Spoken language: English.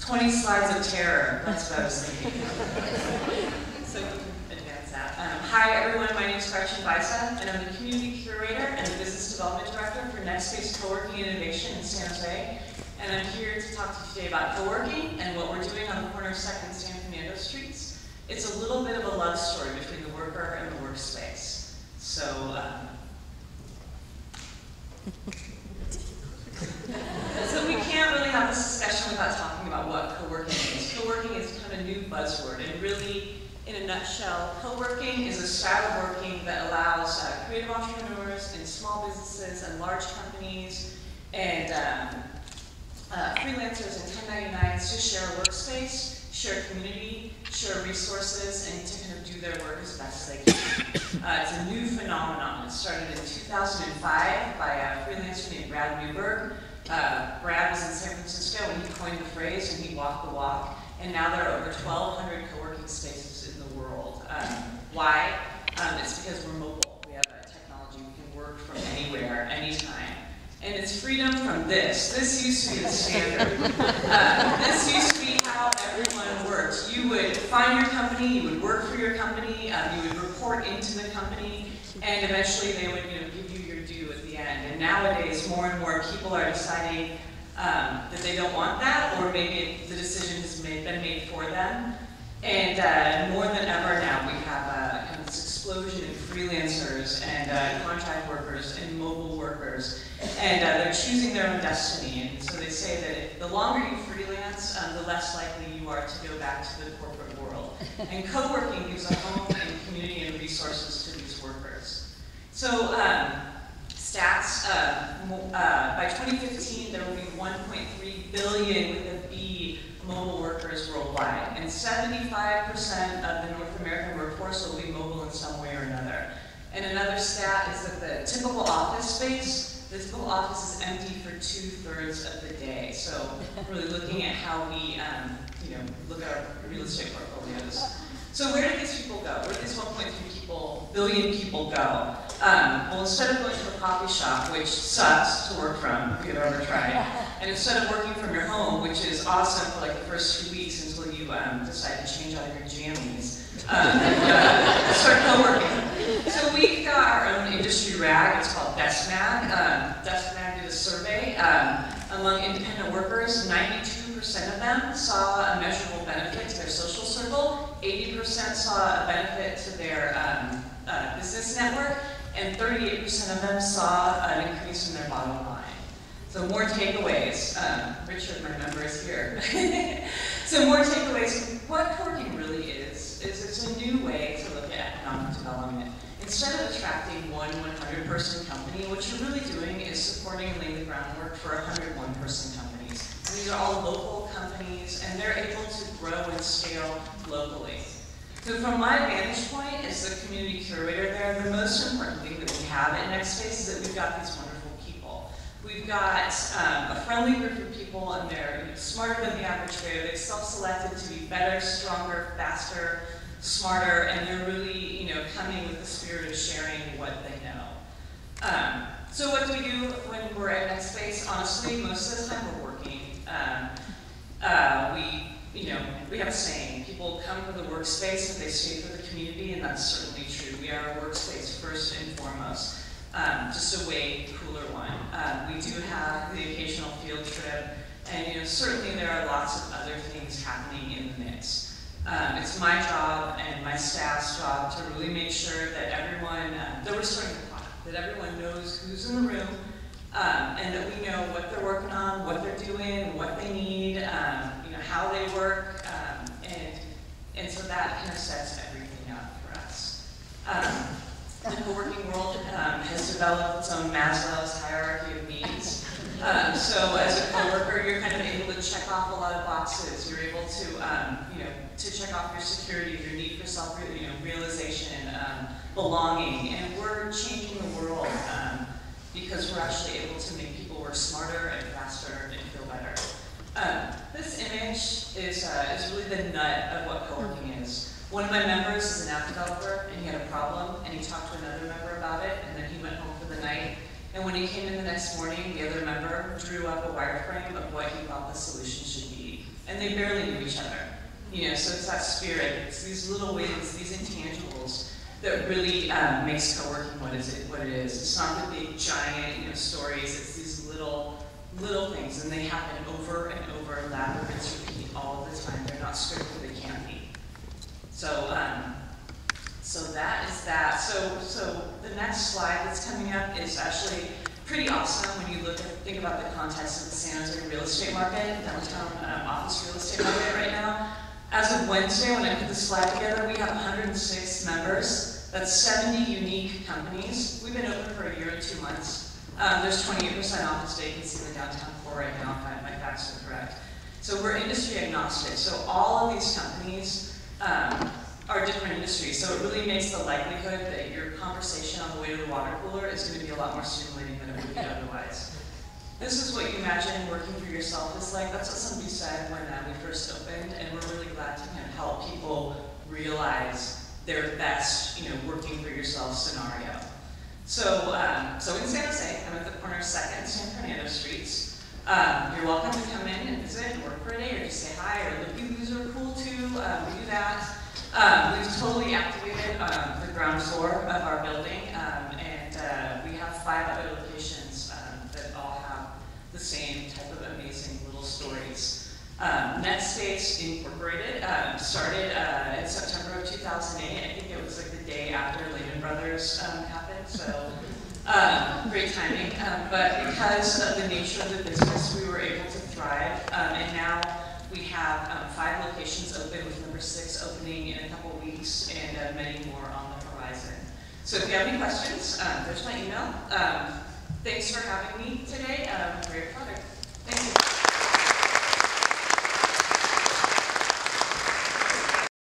20 slides of terror, that's what I was thinking. So you can advance that. Hi everyone, my name is Gretchen Baisa, and I'm the Community Curator and the Business Development Director for NextSpace Co-working Innovation in San Jose. And I'm here to talk to you today about co-working and what we're doing on the corner of 2nd and San Fernando Streets. It's a little bit of a love story between the worker and the workspace. So, so we can't really have this discussion without talking about what co-working is. Co-working is kind of a new buzzword, and really, in a nutshell, co-working is a style of working that allows creative entrepreneurs and small businesses and large companies and freelancers and 1099s to share a workspace, share community, share resources, and to kind of do their work as best they can. It's a new phenomenon. It started in 2005 by a freelancer named Brad Newberg. Brad was in San Francisco when he coined the phrase and he walked the walk. And now there are over 1,200 co-working spaces in the world. Why? It's because we're mobile. We have technology. We can work from anywhere, anytime. And it's freedom from this. This used to be the standard. This used to be how everyone worked. You would find your company, you would work for your company, you would report into the company, and eventually they would give you your due at the end. And nowadays, more and more people are deciding that they don't want that, or maybe the decision has been made for them. And more than ever now, we have kind of this explosion in freelancers and contract workers and mobile workers. And they're choosing their own destiny. And so they say that the longer you freelance, the less likely you are to go back to the corporate world. And co-working gives a home and community and resources to these workers. So stats, by 2015, there will be 1.3 billion with a B mobile workers worldwide. And 75% of the North American workforce will be mobile in some way or another. And another stat is that the typical office space, the typical office is empty for 2/3 of the day. So really looking at how we look at our real estate portfolios. So where do these people go? Where do these 1.3 billion people go? Well, instead of going to a coffee shop, which sucks to work from if you've ever tried, and instead of working from your home, which is awesome for like the first 2 weeks until you decide to change out your jammies, start co-working. So we've got our own industry rag. It's called DeskMag. DeskMag did a survey among independent workers. 92% of them saw a measurable benefit to their social circle. 80% saw a benefit to their business network, and 38% of them saw an increase in their bottom line. So more takeaways. Richard, my member, is here. So more takeaways. What co-working really is it's a new way to look at economic development. Instead of attracting one 100-person company, what you're really doing is supporting and laying the groundwork for 101-person companies. And these are all local companies, and they're able to grow and scale locally. So from my vantage point as the community curator there, the most important thing that we have at NextSpace is that we've got these wonderful people. We've got a friendly group of people, and they're smarter than the average grader. They've self-selected to be better, stronger, faster, smarter, and they're really, coming with the spirit of sharing what they know. So what do we do when we're at NextSpace? Honestly, most of the time we're working. We have a saying, people come for the workspace, but they stay for the community, and that's certainly true. We are a workspace first and foremost, just a way cooler one. We do have the occasional field trip, and certainly there are lots of other things happening in the mix. It's my job and my staff's job to really make sure that everyone, that we're starting the clock, that everyone knows who's in the room, and that we know what they're working on, what they're doing, what they need, how they work, and so that kind of sets everything up for us. The co-working world has developed its own Maslow's hierarchy of needs. So as a co-worker, you're kind of able to check off a lot of boxes. You're able to check off your security, your need for self-realization, belonging, and we're changing the world because we're actually able to make people work smarter and faster and feel better. This image is really the nut of what co-working is. One of my members is an app developer, and he had a problem, and he talked to another member about it, and then he went home for the night. And when he came in the next morning, the other member drew up a wireframe of what he thought the solution should be. and they barely knew each other. You know, so it's that spirit, it's these little wins, these intangibles that really makes co-working what it is. It's not the big, giant, you know, stories. It's these little things, and they happen over and over. Labyrinths repeat all the time. They're not scripted. They can't be. So, so that is that. So the next slide that's coming up is actually pretty awesome when you think about the context of the San Jose real estate market, downtown office real estate market right now. As of Wednesday, when I put the slide together, we have 106 members. That's 70 unique companies. We've been open for a year and 2 months. There's 28% office vacancy in the downtown core right now, if my facts are correct. So we're industry agnostic. So all of these companies are different industries. So it really makes the likelihood that your conversation on the way to the water cooler is going to be a lot more stimulating than it would be otherwise. This is what you imagine working for yourself is like. That's what somebody said when we first opened, and we're really glad to kind of help people realize their best, you know, working for yourself scenario. So, so in San Jose, I'm at the corner of 2nd and San Fernando Streets. You're welcome to come in and visit and work for a day, or just say hi, or the views are cool too. We do that. We've totally activated the ground floor of our building, and we have 5 other locations that all have the same type of amazing little stories. NextSpace Incorporated started in September of 2008. I think it was like the day after Lehman Brothers happened, so great timing. But because of the nature of the business, we were able to thrive, and now we have 5 locations open, with number 6 opening in a couple weeks, and many more on the horizon. So if you have any questions, there's my email. Thanks for having me today. Very fun.